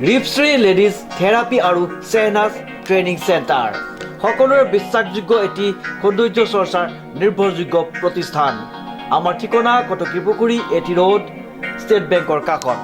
ৰিপশ্ৰী ladies therapy আৰু Shahnaz training centre সকলোৰে বিশ্বাসযোগ্য এটি সৌন্দৰ্য চৰ্চাৰ নিৰ্ভৰযোগ্য প্ৰতিষ্ঠান। আমাৰ ঠিকনা কটকী পুখুৰী এটি ৰোড ষ্টেট বেংকৰ কাষত।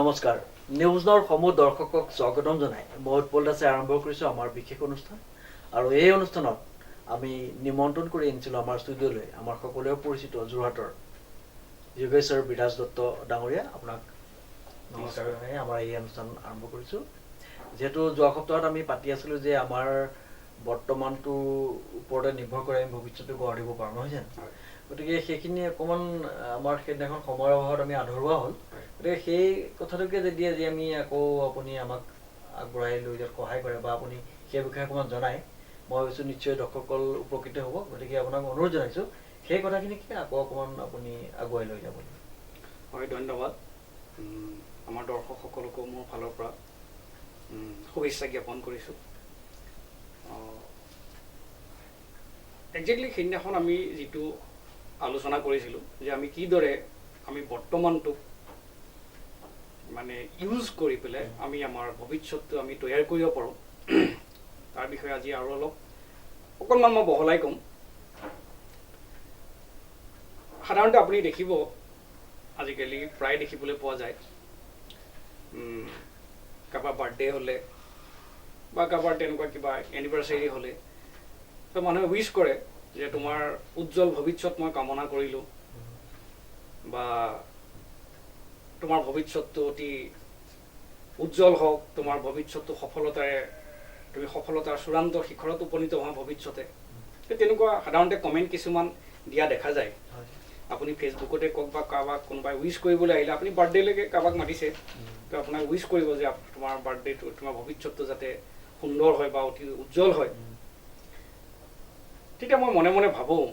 নমস্কাৰ, নিউজ নাওৰ সমূহ দৰ্শকক স্বাগতম জনাই মই উৎপল দাসে আৰম্ভ কৰিছোঁ আমাৰ বিশেষ অনুষ্ঠান। আৰু এই অনুষ্ঠানত আমি নিমন্ত্ৰণ কৰি আনিছিলোঁ আমাৰ ষ্টুডিঅ'লৈ আমাৰ সকলোৱে পৰিচিত যোৰহাটৰ যোগেশ্বৰ বিৰাজ দত্ত ডাঙৰীয়া। আপোনাক নমস্কাৰ জনাই আমাৰ এই অনুষ্ঠান আৰম্ভ কৰিছোঁ। যিহেতু যোৱা সপ্তাহত আমি পাতি আছিলোঁ যে আমাৰ বৰ্তমানটোৰ ওপৰতে নিৰ্ভৰ কৰি আমি ভৱিষ্যতে গঢ় দিব পাৰোঁ, নহয় জানো? গতিকে সেইখিনি অকণমান আমাৰ সেইদিনাখন সময়ৰ অভাৱত আমি আধৰুৱা হ'ল। গতিকে সেই কথাটোকে যদি আজি আমি আকৌ আপুনি আমাক আগবঢ়াই লৈ যোৱাত সহায় কৰে বা আপুনি সেই বিষয়ে অকণমান জনায়, মই ভাবিছোঁ নিশ্চয় দৰ্শকসকল উপকৃত হ'ব। গতিকে আপোনাক অনুৰোধ জনাইছোঁ সেই কথাখিনিকে আকৌ অকণমান আপুনি আগুৱাই লৈ যাব। হয়, ধন্যবাদ। আমাৰ দৰ্শকসকলকো মোৰ ফালৰ পৰা শুভেচ্ছা জ্ঞাপন কৰিছোঁ। একজেক্টলি সেইদিনাখন আমি যিটো আলোচনা কৰিছিলোঁ যে আমি কিদৰে আমি বৰ্তমানটোক মানে ইউজ কৰি পেলাই আমি আমাৰ ভৱিষ্যতটো আমি তৈয়াৰ কৰিব পাৰোঁ, তাৰ বিষয়ে আজি আৰু অকণমান মই বহলাই ক'ম। সাধাৰণতে আপুনি দেখিব আজিকালি প্ৰায় দেখিবলৈ পোৱা যায় কাৰোবাৰ বাৰ্থডে হ'লে বা কাৰোবাৰ তেনেকুৱা কিবা এনিভাৰ্চাৰী হ'লে তো মানুহে উইচ কৰে যে তোমাৰ উজ্জ্বল ভৱিষ্যত মই কামনা কৰিলোঁ বা তোমাৰ ভৱিষ্যতটো অতি উজ্জ্বল হওক, তোমাৰ ভৱিষ্যতটো সফলতাৰে তুমি সফলতাৰ চূড়ান্ত শিখৰত উপনীত হোৱা ভৱিষ্যতে। তেনেকুৱা সাধাৰণতে কমেণ্ট কিছুমান দিয়া দেখা যায়। আপুনি ফেচবুকতে কওক বা কাৰোবাক কোনোবাই উইচ কৰিবলৈ আহিলে, আপুনি বাৰ্থডেলৈকে কাৰোবাক মাতিছে তো আপোনাক উইচ কৰিব যে তোমাৰ বাৰ্থডেটো তোমাৰ ভৱিষ্যতটো যাতে সুন্দৰ হয় বা অতি উজ্জ্বল হয়। তেতিয়া মই মনে মনে ভাবোঁ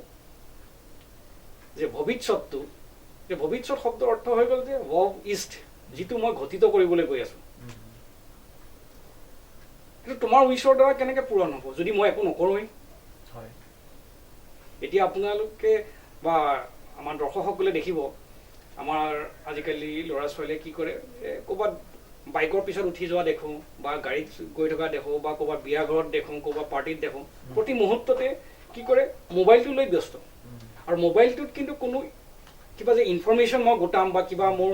যে ভৱিষ্যত শব্দৰ অৰ্থ হৈ গ'ল যে ৱৰ্ক ইষ্ট, যিটো মই ঘটিত কৰিবলৈ গৈ আছোঁ। কিন্তু তোমাৰ উইচৰ দ্বাৰা কেনেকৈ পূৰণ হ'ব যদি মই একো নকৰোঁৱেই? এতিয়া আপোনালোকে বা আমাৰ দৰ্শকসকলে দেখিব আমাৰ আজিকালি ল'ৰা ছোৱালীয়ে কি কৰে, ক'ৰবাত বাইকৰ পিছত উঠি যোৱা দেখোঁ বা গাড়ীত গৈ থকা দেখোঁ বা ক'ৰবাত বিয়া ঘৰত দেখোঁ, ক'ৰবাত পাৰ্টিত দেখোঁ, প্ৰতি মুহূৰ্ততে কি কৰে মোবাইলটো লৈ ব্যস্ত। আৰু মোবাইলটোত কিন্তু কোনো কিবা যে ইনফৰ্মেশ্যন মই গোটাম বা কিবা মোৰ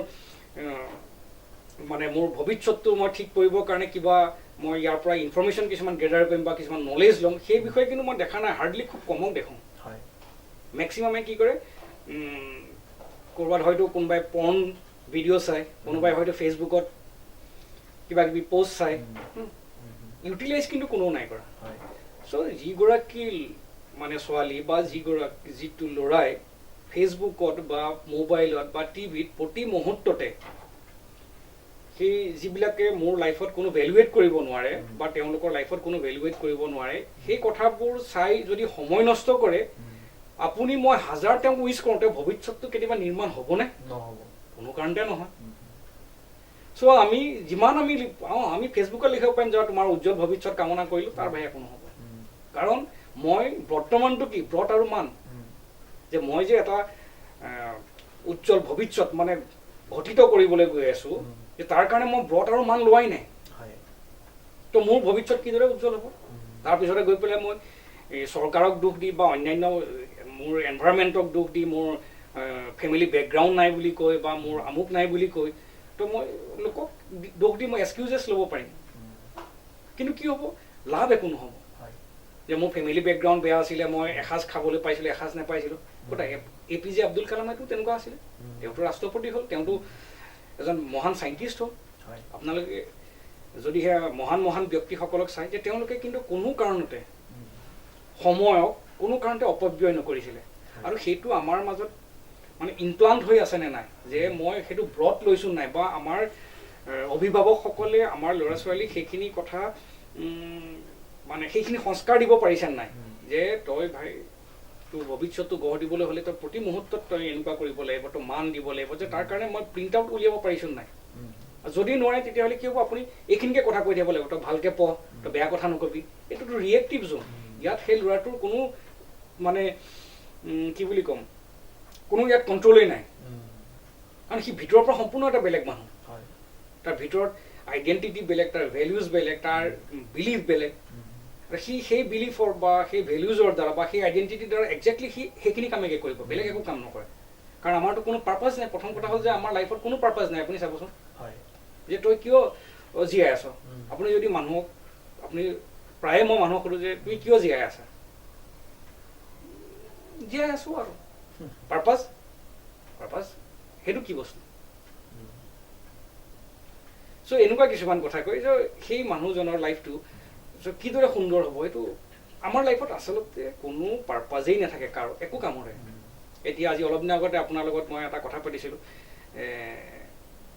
মানে মোৰ ভৱিষ্যতটো মই ঠিক কৰিবৰ কাৰণে কিবা মই ইয়াৰ পৰা ইনফৰ্মেশ্যন কিছুমান গেডাৰ কৰিম বা কিছুমান নলেজ ল'ম, সেই বিষয়ে কিন্তু মই দেখা নাই, হাৰ্ডলি খুব কমক দেখোঁ। মেক্সিমামে কি কৰে ক'ৰবাত হয়তো কোনোবাই পৰ্ণ ভিডিঅ' চায়, কোনোবাই হয়তো ফেচবুকত কিবা কিবি পষ্ট চায়, ইউটিলাইজ কিন্তু কোনেও নাই কৰা। চ' যিগৰাকী মানে ছোৱালী বা যিটো ল'ৰাই ফেচবুকত বা মোবাইলত বা টিভিত প্ৰতি মুহূৰ্ততে সেই যিবিলাকে মোৰ লাইফত কোনো ভেলুৱেট কৰিব নোৱাৰে বা তেওঁলোকৰ লাইফত কোনো ভেলুৱেট কৰিব নোৱাৰে, সেই কথাবোৰ চাই যদি সময় নষ্ট কৰে, আপুনি মই হাজাৰ তেওঁক উইচ কৰোঁতে ভৱিষ্যতটো কেতিয়াবা নিৰ্মাণ হ'বনে? নহ'ব, কোনো কাৰণতে নহয়। চ' আমি যিমান আমি ফেচবুকত লিখিব পাৰিম যে তোমাৰ উজ্জ্বল ভৱিষ্যত কামনা কৰিলোঁ, তাৰ বাহিৰে একো নহ'ব। কাৰণ মই বৰ্তমানটো কি ব্ৰত আৰু মান, যে মই যে এটা উজ্জ্বল ভৱিষ্যত মানে ঘটিত কৰিবলৈ গৈ আছোঁ, যে তাৰ কাৰণে মই ব্ৰত আৰু মান লোৱাই নাই। তো মোৰ ভৱিষ্যত কিদৰে উজ্জ্বল হ'ব? তাৰপিছতে গৈ পেলাই মই চৰকাৰক দোষ দি বা অন্যান্য মোৰ এনভাইৰনমেণ্টক দোষ দি, মোৰ ফেমিলি বেকগ্ৰাউণ্ড নাই বুলি কৈ বা মোৰ আমুক নাই বুলি কৈ, তো মই লোকক দোষ দি মই এক্সকিউজেছ ল'ব পাৰিম। কিন্তু কি হ'ব? লাভ একো নহ'ব। যে মোৰ ফেমিলি বেকগ্ৰাউণ্ড বেয়া আছিলে, মই এসাঁজ খাবলৈ পাইছিলোঁ, এসাঁজ নাপাইছিলোঁ। APJ আব্দুল কালামেতো তেনেকুৱা আছিলে, তেওঁতো ৰাষ্ট্ৰপতি হ'ল, তেওঁতো এজন মহান চাইণ্টিষ্ট হ'ল। আপোনালোকে যদিহে মহান ব্যক্তিসকলক চায় যে তেওঁলোকে কিন্তু কোনো কাৰণতে সময়ক কোনো কাৰণতে অপব্যয় নকৰিছিলে। আৰু সেইটো আমাৰ মাজত মানে ইমপ্লাণ্ট হৈ আছেনে নাই, যে মই সেইটো ব্ৰত লৈছোঁ নাই, বা আমাৰ অভিভাৱকসকলে আমাৰ ল'ৰা ছোৱালীক সেইখিনি কথা মানে সেইখিনি সংস্কাৰ দিব পাৰিছে নাই, যে তই ভাই তোৰ ভৱিষ্যতটো গঢ় দিবলৈ হ'লে তই প্ৰতি মুহূৰ্তত তই এনেকুৱা কৰিব লাগিব, তই মান দিব লাগিব, যে তাৰ কাৰণে মই প্ৰিণ্ট আউট উলিয়াব পাৰিছোঁ নাই। যদি নোৱাৰে তেতিয়াহ'লে কি হ'ব আপুনি এইখিনিকে কথা কৈ থাকিব লাগিব তই ভালকৈ পঢ় তই বেয়া কথা নকবি এইটোতো ৰিয়েক্টিভ জোন ইয়াত সেই ল'ৰাটোৰ কোনো মানে কি বুলি ক'ম কোনো ইয়াত কণ্ট্ৰলেই নাই কাৰণ সি ভিতৰৰ পৰা সম্পূৰ্ণ এটা বেলেগ মানুহ তাৰ ভিতৰত আইডেণ্টিটি বেলেগ তাৰ ভেলিউজ বেলেগ তাৰ বিলিফ বেলেগ আৰু সি সেই বিলিফৰ বা সেই ভেলিউজৰ দ্বাৰা বা সেই আইডেণ্টিটিৰ দ্বাৰা একজেক্টলি সি সেইখিনি কামেকে কৰিব বেলেগ একো কাম নকৰে কাৰণ আমাৰতো কোনো পাৰ্পাছ নাই প্ৰথম কথা হ'ল যে আমাৰ লাইফত কোনো পাৰ্পাছ নাই আপুনি চাবচোন যে তই কিয় জীয়াই আছ আপুনি যদি মানুহক আপুনি প্ৰায়ে মই মানুহক সোধোঁ যে তুমি কিয় জীয়াই আছা জীয়াই আছোঁ আৰু পাৰ্পাছ পাৰ্পাছ সেইটো কি বস্তু চ' এনেকুৱা কিছুমান কথা কয় যে সেই মানুহজনৰ লাইফটো কিদৰে সুন্দৰ হ'ব এইটো আমাৰ লাইফত আচলতে কোনো পাৰ্পাজেই নাথাকে কাৰো একো কামৰে এতিয়া আজি অলপ দিন আগতে আপোনাৰ লগত মই এটা কথা পাতিছিলোঁ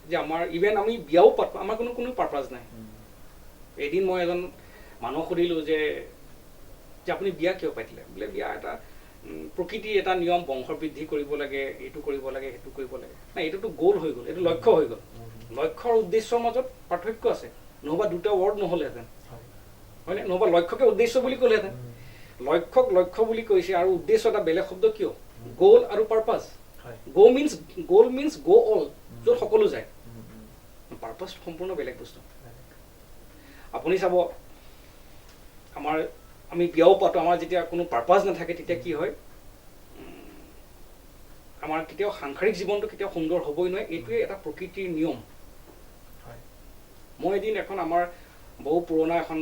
যে আমাৰ ইভেন আমি বিয়াও পাতোঁ আমাৰ কোনো পাৰ্পাজ নাই এদিন মই এজন মানুহক সুধিলোঁ যে আপুনি বিয়া কিয় পাতিলে বোলে বিয়া এটা প্ৰকৃতিৰ এটা নিয়ম বংশ বৃদ্ধি কৰিব লাগে এইটো কৰিব লাগে সেইটো কৰিব লাগে নাই এইটোতো গ'ল হৈ গ'ল এইটো লক্ষ্য হৈ গ'ল লক্ষ্যৰ উদ্দেশ্যৰ মাজত পাৰ্থক্য আছে নহ'বা দুটা ৱৰ্ড নহ'লেহেঁতেন হয়নে নহ'বা লক্ষ্যকে উদ্দেশ্য বুলি ক'লেহেঁতেন লক্ষ্যক লক্ষ্য বুলি কৈছে আৰু উদ্দেশ্য এটা বেলেগ শব্দ কিয় গ'ল আৰু পাৰ্পাছ গ'ল মিনছ গ' অল য'ত সকলো যায় পাৰ্পাছ সম্পূৰ্ণ বেলেগ বস্তু আপুনি চাব আমি বিয়াও পাতোঁ আমাৰ যেতিয়া কোনো পাৰ্পাছ নাথাকে তেতিয়া কি হয় আমাৰ কেতিয়াও সাংসাৰিক জীৱনটো কেতিয়াও সুন্দৰ হ'বই নোৱাৰে এইটোৱে এটা প্ৰকৃতিৰ নিয়ম মই এদিন এখন আমাৰ বহু পুৰণা এখন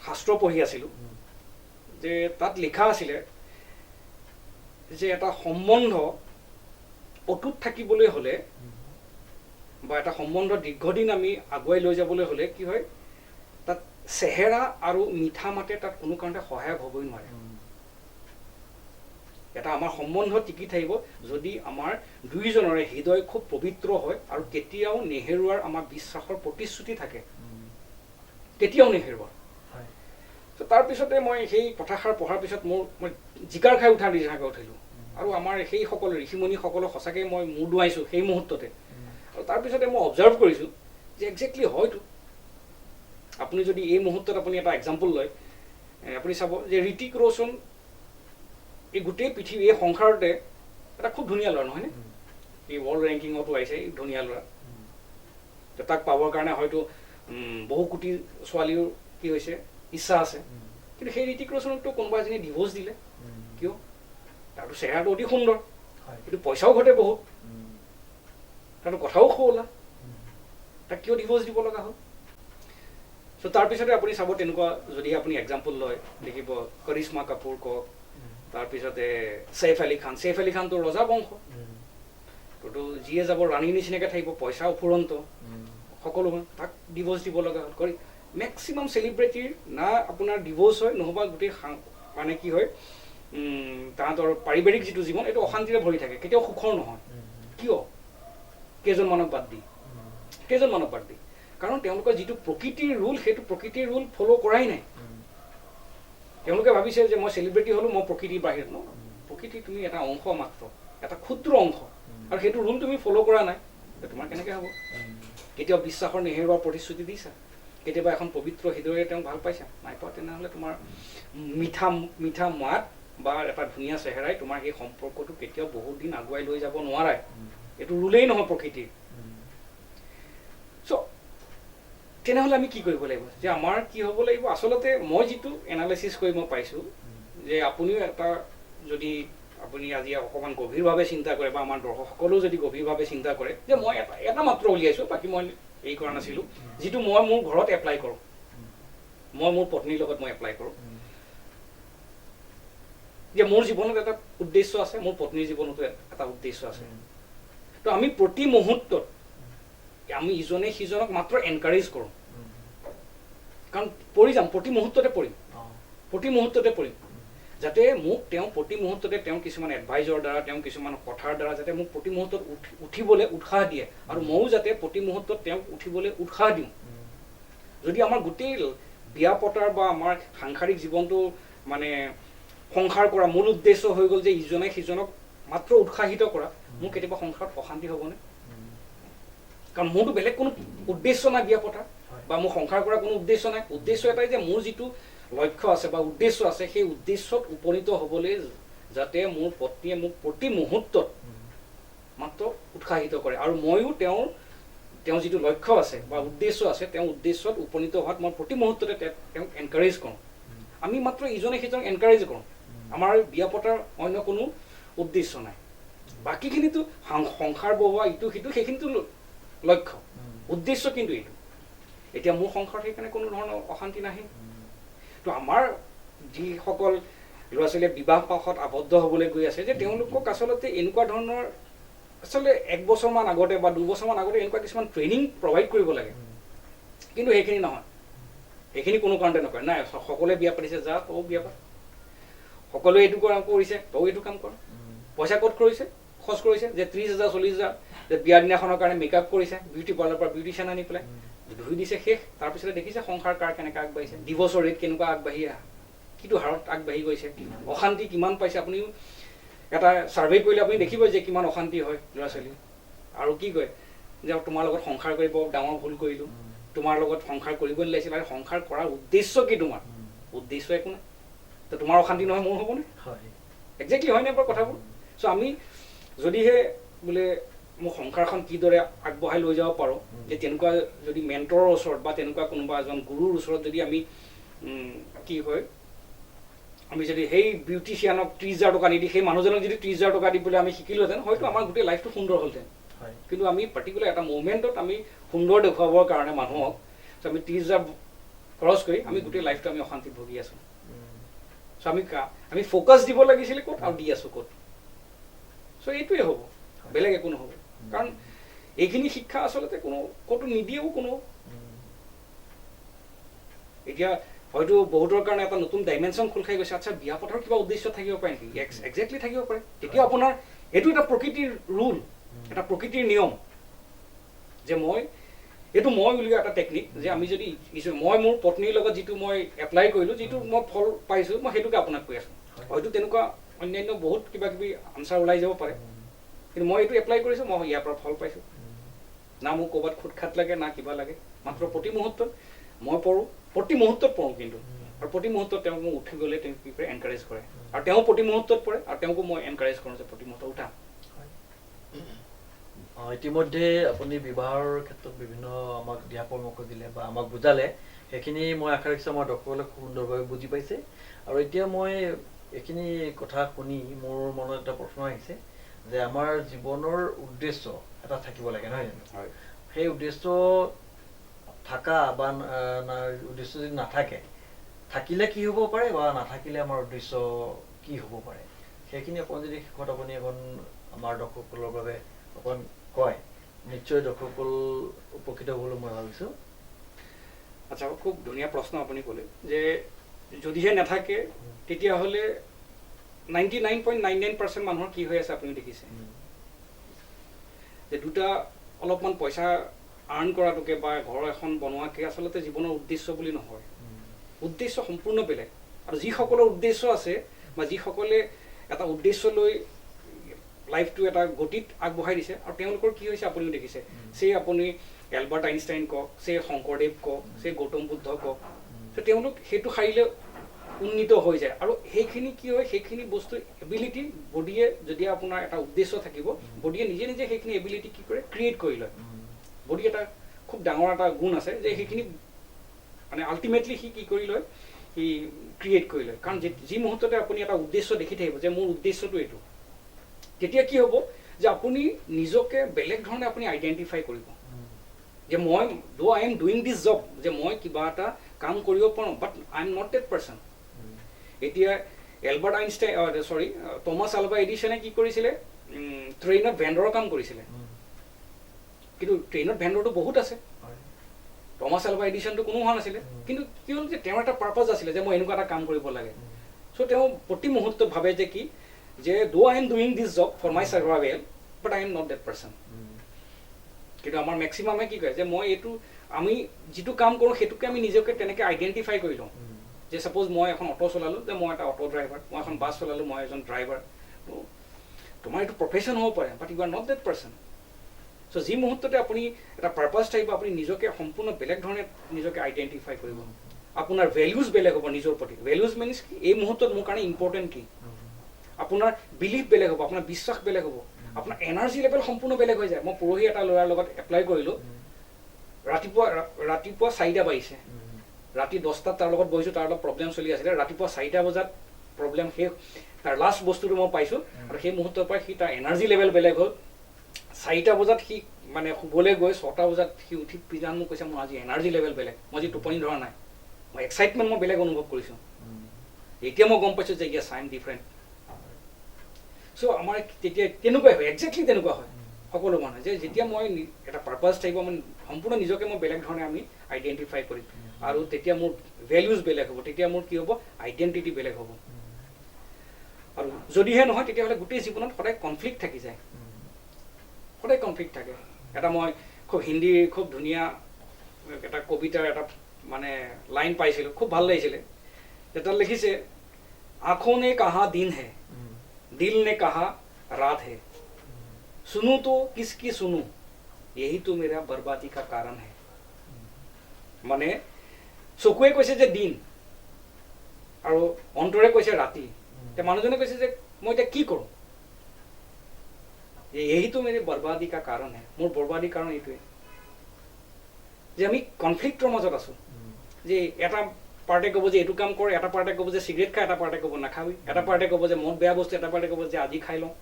শাস্ত্ৰ পঢ়ি আছিলোঁ যে তাত লিখা আছিলে যে এটা সম্বন্ধ অটুট থাকিবলৈ হ'লে বা এটা সম্বন্ধ দীৰ্ঘদিন আমি আগুৱাই লৈ যাবলৈ হ'লে কি হয় তাত চেহেৰা আৰু মিঠা মাতে তাত কোনো কাৰণতে সহায়ক হ'বই নোৱাৰে এটা আমাৰ সম্বন্ধ টিকি থাকিব যদি আমাৰ দুইজনৰে হৃদয় খুব পবিত্ৰ হয় আৰু কেতিয়াও নেহেৰুৱাৰ আমাৰ বিশ্বাসৰ প্ৰতিশ্ৰুতি থাকে কেতিয়াও নেহেৰুৱা তাৰপিছতে মই সেই কথাষাৰ পঢ়াৰ পিছত মই জিকাৰ খাই উঠাৰ নিচিনাকৈ উঠিলোঁ আৰু আমাৰ সেইসকল ঋষিমুনিসকলক সঁচাকৈ মই মূৰ দুৱাইছোঁ সেই মুহূৰ্ততে আৰু তাৰপিছতে মই অবজাৰ্ভ কৰিছোঁ যে একজেক্টলি হয়তো আপুনি যদি এই মুহূৰ্তত আপুনি এটা এক্সাম্পল লয় আপুনি চাব যে ঋতিক ৰোশন এই গোটেই পৃথিৱী এই সংসাৰতে এটা খুব ধুনীয়া ল'ৰা নহয়নে এই ৱৰ্ল্ড ৰেংকিঙতো আহিছে এই ধুনীয়া ল'ৰা তাক পাবৰ কাৰণে হয়তো বহু কোটি ছোৱালীৰ কি হৈছে ইচ্ছা আছে কিন্তু সেই ঋতিক ৰোশনকতো কোনোবা এজনী ডিভোৰ্চ দিলে কিয় তাৰতো চেহেৰাটো অতি সুন্দৰ কিন্তু পইচাও ঘটে বহুত তাৰতো কথাও শুৱলা তাক কিয় ডিভোৰ্চ দিব লগা হ'ল চ' তাৰপিছতে আপুনি চাব তেনেকুৱা যদি আপুনি এক্সাম্পল লয় দেখিব কৰিশ্মা কাপুৰ কওক তাৰপিছতে ছেইফ আলী খানটো ৰজা বংশ তোতো যিয়ে যাব ৰাণীৰ নিচিনাকৈ থাকিব পইচা উফুৰন্ত সকলো তাক ডিভোৰ্চ দিব লগা হ'ল কৰি মেক্সিমাম চেলিব্ৰিটিৰ না আপোনাৰ ডিভোৰ্চ হয় নহ'বা গোটেই মানে কি হয় তাহাঁতৰ পাৰিবাৰিক যিটো জীৱন এইটো অশান্তিৰে ভৰি থাকে কেতিয়াও সুখৰ নহয় কিয় কেইজনমানক বাদ দি কাৰণ তেওঁলোকৰ যিটো প্ৰকৃতিৰ ৰুল সেইটো প্ৰকৃতিৰ ৰুল ফ'ল' কৰাই নাই তেওঁলোকে ভাবিছে যে মই চেলিব্ৰিটি হ'লোঁ মই প্ৰকৃতিৰ বাহিৰত ন প্ৰকৃতি তুমি এটা অংশ মাত্ৰ এটা ক্ষুদ্ৰ অংশ আৰু সেইটো ৰুল তুমি ফ'ল' কৰা নাই তোমাৰ কেনেকৈ হ'ব কেতিয়াও বিশ্বাসৰ নেহেৰুৱাৰ প্ৰতিশ্ৰুতি দিছা কেতিয়াবা এখন পবিত্ৰ হৃদয়েৰে তেওঁক ভাল পাইছা নাই পোৱা তেনেহ'লে তোমাৰ মিঠা মাত বা এটা ধুনীয়া চেহেৰাই তোমাৰ সেই সম্পৰ্কটো কেতিয়াও বহুত দিন আগুৱাই লৈ যাব নোৱাৰে এইটো ৰুলেই নহয় প্ৰকৃতিৰ চ' তেনেহ'লে আমি কি কৰিব লাগিব যে আমাৰ কি হ'ব লাগিব আচলতে মই যিটো এনালাইচিছ কৰি মই পাইছোঁ যে আপুনিও এটা যদি আপুনি আজি অকণমান গভীৰভাৱে চিন্তা কৰে বা আমাৰ দৰ্শকসকলেও যদি গভীৰভাৱে চিন্তা কৰে যে মই এটা মাত্ৰ উলিয়াইছোঁ বাকী মই এই কৰা নাছিলোঁ যিটো মই মোৰ ঘৰত এপ্লাই কৰোঁ মই মোৰ পত্নীৰ লগত মই এপ্লাই কৰোঁ যে মোৰ জীৱনত এটা উদ্দেশ্য আছে মোৰ পত্নীৰ জীৱনতো এটা উদ্দেশ্য আছে তো আমি প্ৰতি মুহূৰ্তত আমি ইজনে সিজনক মাত্ৰ এনকাৰেজ কৰোঁ কাৰণ পঢ়ি যাম প্ৰতি মুহূৰ্ততে পঢ়িম যাতে মোক তেওঁ প্ৰতি মুহূৰ্ততে তেওঁ কিছুমান এডভাইজৰ দ্বাৰা তেওঁ কিছুমান কথাৰ দ্বাৰা যাতে মোক প্ৰতি মুহূৰ্তত উঠিবলৈ উৎসাহ দিয়ে আৰু ময়ো যাতে প্ৰতি মুহূৰ্তত তেওঁক উঠিবলৈ উৎসাহ দিওঁ যদি আমাৰ গোটেই বিয়া পতাৰ বা আমাৰ সাংসাৰিক জীৱনটো মানে সংসাৰ কৰা মূল উদ্দেশ্য হৈ গ'ল যে ইজনে সিজনক মাত্ৰ উৎসাহিত কৰা মোৰ কেতিয়াবা সংসাৰত অশান্তি হ'বনে কাৰণ মোৰতো বেলেগ কোনো উদ্দেশ্য নাই বিয়া পতা বা মোৰ সংসাৰ কৰাৰ কোনো উদ্দেশ্য নাই। উদ্দেশ্য এটাই যে মোৰ যিটো লক্ষ্য আছে বা উদ্দেশ্য আছে সেই উদ্দেশ্যত উপনীত হ'বলৈ যাতে মোৰ পত্নীয়ে মোক প্ৰতি মুহূৰ্তত মাত্ৰ উৎসাহিত কৰে আৰু ময়ো তেওঁৰ যিটো লক্ষ্য আছে বা উদ্দেশ্য আছে তেওঁ উদ্দেশ্যত উপনীত হোৱাত মই প্ৰতি মুহূৰ্ততে তেওঁক এনকাৰেজ কৰোঁ। আমি মাত্ৰ ইজনে সিজনক এনকাৰেজ কৰোঁ। আমাৰ বিয়া পতাৰ অন্য কোনো উদ্দেশ্য নাই। বাকীখিনিতো সংসাৰ বহোৱা ইটো সিটো সেইখিনিতো লক্ষ্য, উদ্দেশ্য কিন্তু এইটো। এতিয়া মোৰ সংসাৰত সেইকাৰণে কোনো ধৰণৰ অশান্তি নাহে। তো আমাৰ যিসকল ল'ৰা ছোৱালীয়ে বিবাহ পাশত আবদ্ধ হ'বলৈ গৈ আছে যে তেওঁলোকক আচলতে এনেকুৱা ধৰণৰ আচলতে 1 বছৰমান আগতে বা 2 বছৰমান আগতে এনেকুৱা কিছুমান ট্ৰেইনিং প্ৰভাইড কৰিব লাগে। কিন্তু সেইখিনি নহয়, সেইখিনি কোনো কাৰণতে নকৰে। নাই, সকলোৱে বিয়া পাতিছে, যা তও বিয়া পাত, সকলোৱে এইটো কাম কৰিছে, তও এইটো কাম কৰ। পইচা ক'ত কৰিছে, খৰচ কৰিছে যে 30,000 40,000 যে বিয়াৰ দিনাখনৰ কাৰণে মেকআপ কৰিছে, বিউটি পাৰ্লাৰৰ পৰা বিউটিচিয়ান আনি পেলাই ধুই দিছে, শেষ। তাৰপিছতে দেখিছে সংসাৰ কাৰ কেনেকৈ আগবাঢ়িছে, ডিভৰ্চৰ ৰেট কেনেকুৱা আগবাঢ়ি কিটো হাৰত আগবাঢ়ি গৈছে, অশান্তি কিমান পাইছে। আপুনিও এটা ছাৰ্ভে কৰিলে আপুনি দেখিব যে কিমান অশান্তি হয় ল'ৰা ছোৱালী। আৰু কি কয় যে তোমাৰ লগত সংসাৰ কৰি বৰ ডাঙৰ ভুল কৰিলোঁ, তোমাৰ লগত সংসাৰ কৰিব নালাগিছিল। আৰু সংসাৰ কৰাৰ উদ্দেশ্য কি তোমাৰ? উদ্দেশ্য একো নাই। তো তোমাৰ অশান্তি নহয় মোৰ হ'বনে? একজেক্টলি হয়নে বাৰু কথাবোৰ? চ' আমি যদিহে বোলে মোৰ সংসাৰখন কিদৰে আগবঢ়াই লৈ যাব পাৰোঁ, যে তেনেকুৱা যদি মেণ্টৰৰ ওচৰত বা তেনেকুৱা কোনোবা এজন গুৰুৰ ওচৰত যদি আমি কি হয়, আমি যদি সেই বিউটিচিয়ানক 30,000 টকা নিদি সেই মানুহজনক যদি 30,000 টকা দি পেলাই আমি শিকিলোহেঁতেন, হয়তো আমাৰ গোটেই লাইফটো সুন্দৰ হ'লহেঁতেন। কিন্তু আমি পাৰ্টিকুলাৰ এটা মুভমেণ্টত আমি সুন্দৰ দেখুৱাবৰ কাৰণে মানুহক আমি 30,000 খৰচ কৰি আমি গোটেই লাইফটো আমি অশান্তিত ভুগি আছোঁ। চ' আমি ফ'কাছ দিব লাগিছিলে ক'ত আৰু দি আছোঁ ক'ত। চ' এইটোৱে হ'ব, বেলেগ একো নহ'ব। কাৰণ এইখিনি শিক্ষা আচলতে কোনো ক'তো নিদিয়েও কোনো। এতিয়া হয়তো বহুতৰ কাৰণে এটা নতুন ডাইমেনশ্যন খোল খাই গৈছে, আচ্ছা বিয়া পতাৰ কিবা উদ্দেশ্য থাকিব পাৰে নেকি? একজেক্টলি থাকিব পাৰে। তেতিয়া আপোনাৰ এইটো এটা প্ৰকৃতিৰ ৰুল, এটা প্ৰকৃতিৰ নিয়ম যে এইটো মই উলিওৱা এটা টেকনিক যে আমি যদি মই মোৰ পত্নীৰ লগত যিটো মই এপ্লাই কৰিলোঁ, যিটো মই ফল পাইছোঁ, মই সেইটোকে আপোনাক কৈ আছোঁ। হয়তো তেনেকুৱা অন্যান্য বহুত কিবা কিবি আনচাৰ ওলাই যাব পাৰে, কিন্তু মই এইটো এপ্লাই কৰিছোঁ, মই ইয়াৰ পৰা ফল পাইছোঁ। না মোক ক'ৰবাত খুট খাট লাগে, না কিবা লাগে। মাত্ৰ প্ৰতি মুহূৰ্তত মই পঢ়োঁ, প্ৰতি মুহূৰ্তত পঢ়োঁ কিন্তু। আৰু প্ৰতি মুহূৰ্তত তেওঁক মোক উঠি গ'লে তেওঁ কি কৰে, এনকাৰেজ কৰে। আৰু তেওঁ প্ৰতি মুহূৰ্তত পঢ়ে আৰু তেওঁকো মই এনকাৰেজ কৰোঁ যে প্ৰতি মুহূৰ্তত উঠা। ইতিমধ্যে আপুনি বিবাহৰ ক্ষেত্ৰত বিভিন্ন আমাক দিহা পৰামৰ্শ দিলে বা আমাক বুজালে, সেইখিনি মই আশা ৰাখিছোঁ আমাৰ দৰ্শকসকলে খুব সুন্দৰভাৱে বুজি পাইছে। আৰু এতিয়া মই এইখিনি কথা শুনি মোৰ মনত এটা প্ৰশ্ন আহিছে যে আমাৰ জীৱনৰ উদ্দেশ্য এটা থাকিব লাগে, নহয় জানো? সেই উদ্দেশ্য থকা বা উদ্দেশ্য যদি নাথাকে, থাকিলে কি হ'ব পাৰে বা নাথাকিলে আমাৰ উদ্দেশ্য কি হ'ব পাৰে, সেইখিনি অকণ যদি শেষত আপুনি এখন আমাৰ দৰ্শকসকলৰ বাবে অকণ কয়, নিশ্চয় দৰ্শকসকল উপকৃত হ'বলৈ মই ভাবিছোঁ। আচ্ছা, খুব ধুনীয়া প্ৰশ্ন আপুনি ক'লে যে যদিহে নাথাকে তেতিয়াহ'লে 99.99% মানুহৰ কি হৈ আছে আপুনি দেখিছে যে দুটা অলপমান পইচা আৰ্ণ কৰাটোকে বা ঘৰ এখন বনোৱাকে আচলতে জীৱনৰ উদ্দেশ্য বুলি নহয়। উদ্দেশ্য সম্পূৰ্ণ বেলেগ। আৰু যিসকলৰ উদ্দেশ্য আছে বা যিসকলে এটা উদ্দেশ্য লৈ লাইফটো এটা গতিত আগবঢ়াই দিছে আৰু তেওঁলোকৰ কি হৈছে আপুনিও দেখিছে। সেই আপুনি এলবাৰ্ট আইনষ্টাইন কওক, সেই শংকৰদেৱ কওক, সেই গৌতম বুদ্ধ কওক, তেওঁলোক সেইটো শাৰীলে উন্নীত হৈ যায়। আৰু সেইখিনি কি হয়, সেইখিনি বস্তু এবিলিটি বডিয়ে যদি আপোনাৰ এটা উদ্দেশ্য থাকিব, বডিয়ে নিজে নিজে সেইখিনি এবিলিটি কি কৰে, ক্ৰিয়েট কৰি লয়। বডি এটা খুব ডাঙৰ এটা গুণ আছে যে সেইখিনি মানে আল্টিমেটলি সি কি কৰি লয়, সি ক্ৰিয়েট কৰি লয়। কাৰণ যি মুহূৰ্ততে আপুনি এটা উদ্দেশ্য দেখি থাকিব যে মোৰ উদ্দেশ্যটো এইটো, তেতিয়া কি হ'ব যে আপুনি নিজকে বেলেগ ধৰণে আপুনি আইডেণ্টিফাই কৰিব যে মই I am doing this job, যে মই কিবা এটা কাম কৰিব পাৰোঁ, but I am not that person. এতিয়া এলবাৰ্ট আইনষ্টাইন টমাছ আলভা এডিছনে কি কৰিছিলে, ট্ৰেইনত ভেণ্ডৰৰ কাম কৰিছিলে। কিন্তু ট্ৰেইনত ভেণ্ডৰটো বহুত আছে, টমাছ আলভা এডিছনটো কোনো হোৱা নাছিলে। কিন্তু কি হ'ল যে তেওঁৰ এটা পাৰ্পাছ আছিলে যে মই এনেকুৱা এটা কাম কৰিব লাগে। চ' তেওঁ প্ৰতি মুহূৰ্তত ভাবে যে কি যে I am doing this job for my survival, but I am not that person. কিন্তু আমাৰ মেক্সিমামে কি কয় যে মই এইটো আমি যিটো কাম কৰোঁ সেইটোকে আমি নিজকে তেনেকৈ আইডেণ্টিফাই কৰি লওঁ। যে ছাপ'জ মই এখন অটো চলালোঁ, যে মই এটা অটো ড্ৰাইভাৰ, মই এখন বাছ চলালোঁ, মই এজন ড্ৰাইভাৰ। তোমাৰ এইটো প্ৰফেশ্যন হ'ব পাৰে, but you are not that person. So' so' যি মুহূৰ্ততে আপুনি এটা পাৰ্পাছ থাকিব, আপুনি নিজকে সম্পূৰ্ণ বেলেগ ধৰণে নিজকে আইডেণ্টিফাই কৰিব। আপোনাৰ ভেলিউজ বেলেগ হ'ব নিজৰ প্ৰতি। ভেলিউজ মিনছ কি, এই মুহূৰ্তত মোৰ কাৰণে ইম্পৰ্টেণ্ট কি। আপোনাৰ বিলিফ বেলেগ হ'ব, আপোনাৰ বিশ্বাস বেলেগ হ'ব, আপোনাৰ এনাৰ্জি লেভেল সম্পূৰ্ণ বেলেগ হৈ যায়। মই পৰহি এটা ল'ৰাৰ লগত এপ্লাই কৰিলোঁ, ৰাতিপুৱা 4টা বাজিছে, ৰাতি 10টাত তাৰ লগত বহিছোঁ, তাৰ লগত প্ৰব্লেম চলি আছিলে। ৰাতিপুৱা 4টা বজাত প্ৰব্লেম শেষ, তাৰ লাষ্ট বস্তুটো মই পাইছোঁ, আৰু সেই মুহূৰ্তৰ পৰা সি তাৰ এনাৰ্জি লেভেল বেলেগ হ'ল। 4টা বজাত সি মানে শুবলৈ গৈ 6টা বজাত সি উঠি পিজান মোক কৈছে, মোৰ আজি এনাৰ্জি লেভেল বেলেগ, মই আজি টোপনি ধৰা নাই, মই এক্সাইটমেণ্ট মই বেলেগ অনুভৱ কৰিছোঁ। এতিয়া মই গম পাইছোঁ যে ইয়েছ আই এম ডিফাৰেণ্ট। চ' আমাৰ তেতিয়া তেনেকুৱাই হয়, একজেক্টলি তেনেকুৱা হয় সকলো মানুহে, যে যেতিয়া মই এটা পাৰ্পাছ থাকিব, মানে সম্পূৰ্ণ নিজকে মই বেলেগ ধৰণে আমি আইডেণ্টিফাই কৰিম, আৰু তেতিয়া মোৰ ভেলিউজ বেলেগ হ'ব, তেতিয়া মোৰ কি হ'ব, আইডেণ্টিটি বেলেগ হ'ব। আৰু যদিহে নহয়, তেতিয়াহ'লে গোটেই জীৱনত সদায় কনফ্লিক্ট থাকি যায়, সদায় কনফ্লিক্ট থাকে। এটা মই খুব হিন্দীৰ খুব ধুনীয়া এটা কবিতাৰ এটা মানে লাইন পাইছিলোঁ, খুব ভাল লাগিছিলে। তাত লিখিছে, আঁখোं ने कहा दिन है, दिल ने कहा रात है, सुनूं तो किसकी सुनूं, यही तो मेरा बर्बादी का कारण है। মানে চকুৱে কৈছে যে দিন, আৰু অন্তৰে কৈছে ৰাতি। এতিয়া মানুহজনে কৈছে যে মই এতিয়া কি কৰোঁ, यही तो मेरे बर्बादी का कारण है, মোৰ বৰবাদীৰ কাৰণ এইটোৱে যে আমি কনফ্লিক্টৰ মাজত আছোঁ। যে এটা পাৰ্টে ক'ব যে এইটো কাম কৰ, এটা পাৰ্টে ক'ব যে চিগাৰেট খা, এটা পাৰ্টে ক'ব নাখাবি, এটা পাৰ্টে ক'ব যে মদ বেয়া বস্তু, এটা পাৰ্টে ক'ব যে আজি খাই লওঁ।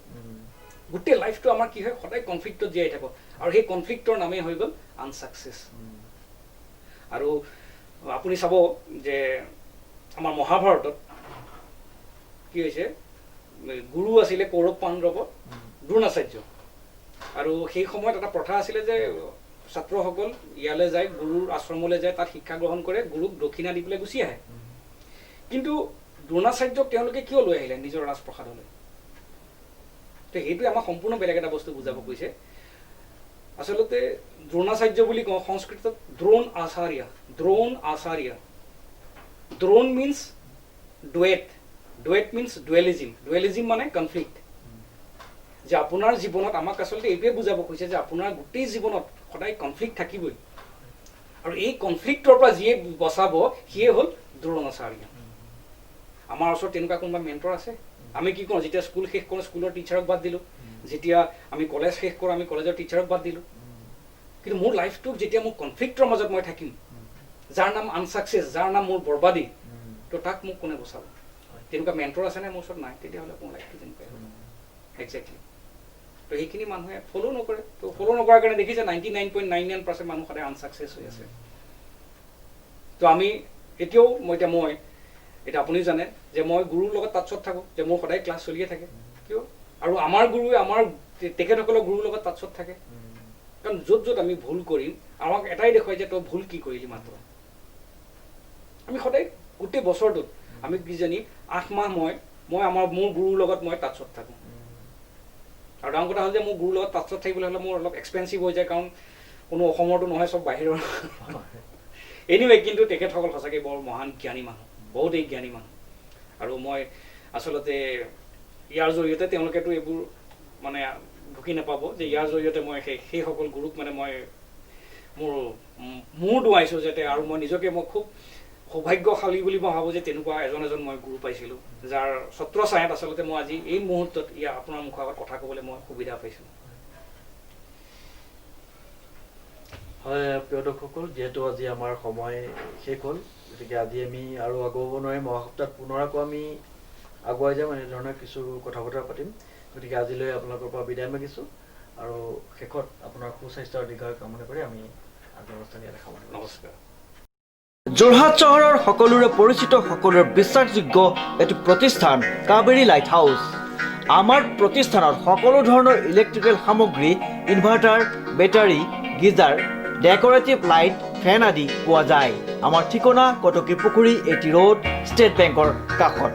গোটেই লাইফটো আমাৰ কি হয়, সদায় কনফ্লিক্টত জীয়াই থাকোঁ, আৰু সেই কনফ্লিক্টৰ নামেই হৈ গ'ল আনচাকচেছ। আৰু আপুনি চাব যে আমাৰ মহাভাৰতত কি হৈছে, গুৰু আছিলে কৌৰৱ পাণ্ডৱ দ্ৰোণাচাৰ্য, আৰু সেই সময়ত এটা প্ৰথা আছিলে যে ছাত্ৰসকল ইয়ালৈ যায়, গুৰুৰ আশ্ৰমলৈ যায়, তাত শিক্ষা গ্ৰহণ কৰে, গুৰুক দক্ষিণা দি পেলাই গুচি আহে। কিন্তু দ্ৰোণাচাৰ্যক তেওঁলোকে কিয় লৈ আহিলে নিজৰ ৰাজপ্ৰসাদলৈ? তো সেইটোৱে আমাক সম্পূৰ্ণ বেলেগ এটা বস্তু বুজাব কৈছে। আচলতে দ্ৰোণাচাৰ্য বুলি কওঁ, সংস্কৃতত দ্ৰোণ আচাৰ্য, দ্ৰোণ আচাৰ্য। দ্ৰোণ মিনছ ডুৱেট, ডুৱেট মিনছ ডুৱেলিজিম, ডুৱেলিজিম মানে কনফ্লিক্ট। যে আপোনাৰ জীৱনত আমাক আচলতে এইটোৱে বুজাব খুজিছে যে আপোনাৰ গোটেই জীৱনত সদায় কনফ্লিক্ট থাকিবই, আৰু এই কনফ্লিক্টৰ পৰা যিয়ে বচাব সিয়ে হ'ল দ্ৰোণাচাৰ্য। আমাৰ ওচৰত তেনেকুৱা কোনোবা মেণ্টৰ আছে? আমি কি কৰোঁ, যেতিয়া স্কুল শেষ কৰোঁ স্কুলৰ টিচাৰক বাদ দিলোঁ, যেতিয়া আমি কলেজ শেষ কৰোঁ আমি কলেজৰ টিচাৰক বাদ দিলোঁ। কিন্তু মোৰ লাইফটোক যেতিয়া মোৰ কনফ্লিক্টৰ মাজত মই থাকিম, যাৰ নাম আনচাকচেছ, যাৰ নাম মোৰ বৰবাদী, তো তাক মোক কোনে বচাব? তেনেকুৱা মেণ্টৰ আছেনে? মোৰ ওচৰত নাই। তেতিয়াহ'লে মোৰ লাইফটো তেনেকুৱাই হ'ব একজেক্টলি। তো সেইখিনি মানুহে ফ'ল' নকৰে। তো ফ'ল' নকৰাৰ কাৰণে দেখিছে 99.99% মানুহ সদায় আনচাকচেছ হৈ আছে। তো আমি এতিয়াও মই এতিয়া আপুনিও জানে যে মই গুৰুৰ লগত টাচত থাকোঁ, যে মোৰ সদায় ক্লাছ চলিয়ে থাকে। কিয়? আৰু আমাৰ গুৰুৱে আমাৰ তেখেতসকলৰ গুৰুৰ লগত টাচত থাকে, কাৰণ য'ত য'ত আমি ভুল কৰিম আমাক এটাই দেখুৱাই যে তই ভুল কি কৰিলি মাত্ৰ। আমি সদায় গোটেই বছৰটোত আমি কিজানি 8 মাহ মোৰ গুৰুৰ লগত মই টাচত থাকোঁ। আৰু ডাঙৰ কথা হ'ল যে মোৰ গুৰুৰ লগত টাচত থাকিবলৈ হ'লে মোৰ অলপ এক্সপেঞ্চিভ হৈ যায়, কাৰণ কোনো অসমৰতো নহয়, চব বাহিৰৰ। এনিৱে, কিন্তু তেখেতসকল সঁচাকৈ বৰ মহান জ্ঞানী মানুহ, বহুতেই জ্ঞানী মানুহ। আৰু মই আচলতে ইয়াৰ জৰিয়তে তেওঁলোকেতো এইবোৰ মানে ঢুকি নাপাব যে ইয়াৰ জৰিয়তে মই সেইসকল গুৰুক মানে মই মোৰ দুৱাইছোঁ যাতে, আৰু মই নিজকে মই খুব সৌভাগ্যশালী বুলি মই ভাবোঁ যে তেনেকুৱা এজন মই গুৰু পাইছিলোঁ, যাৰ ছত্ৰ ছায়াত আচলতে মই আজি এই মুহূৰ্তত আপোনাৰ মুখৰ আগত কথা ক'বলৈ মই সুবিধা পাইছোঁ। হয় প্ৰিয় দৰ্শকসকল, যিহেতু আজি আমাৰ সময় শেষ হ'ল, গতিকে আজি আমি আৰু আগুৱাব নোৱাৰিম। অহা সপ্তাহত পুনৰ আকৌ আমি আগুৱাই যাম, এনেধৰণে কিছু কথা বতৰা পাতিম। গতিকে আজিলৈ আপোনালোকৰ পৰা বিদায় মাগিছোঁ, আৰু শেষত আপোনাৰ সুস্বাস্থ্যৰ দীৰ্ঘায়ু কামনা কৰি আমি আগৰ অনুষ্ঠান ইয়াতে সামৰণি মাৰিছোঁ। নমস্কাৰ। যোৰহাট চহৰৰ সকলোৰে পৰিচিত, সকলোৰে বিশ্বাসযোগ্য এটি প্ৰতিষ্ঠান কাবেৰী লাইট হাউচ। আমাৰ প্ৰতিষ্ঠানত সকলো ধৰণৰ ইলেক্ট্ৰিকেল সামগ্ৰী, inverter, battery, geyser, decorative light, ফেন আদি পোৱা যায়। আমাৰ ঠিকনা কটকী পুখুৰী, এটি ৰোড, ষ্টেট বেংকৰ কাষত।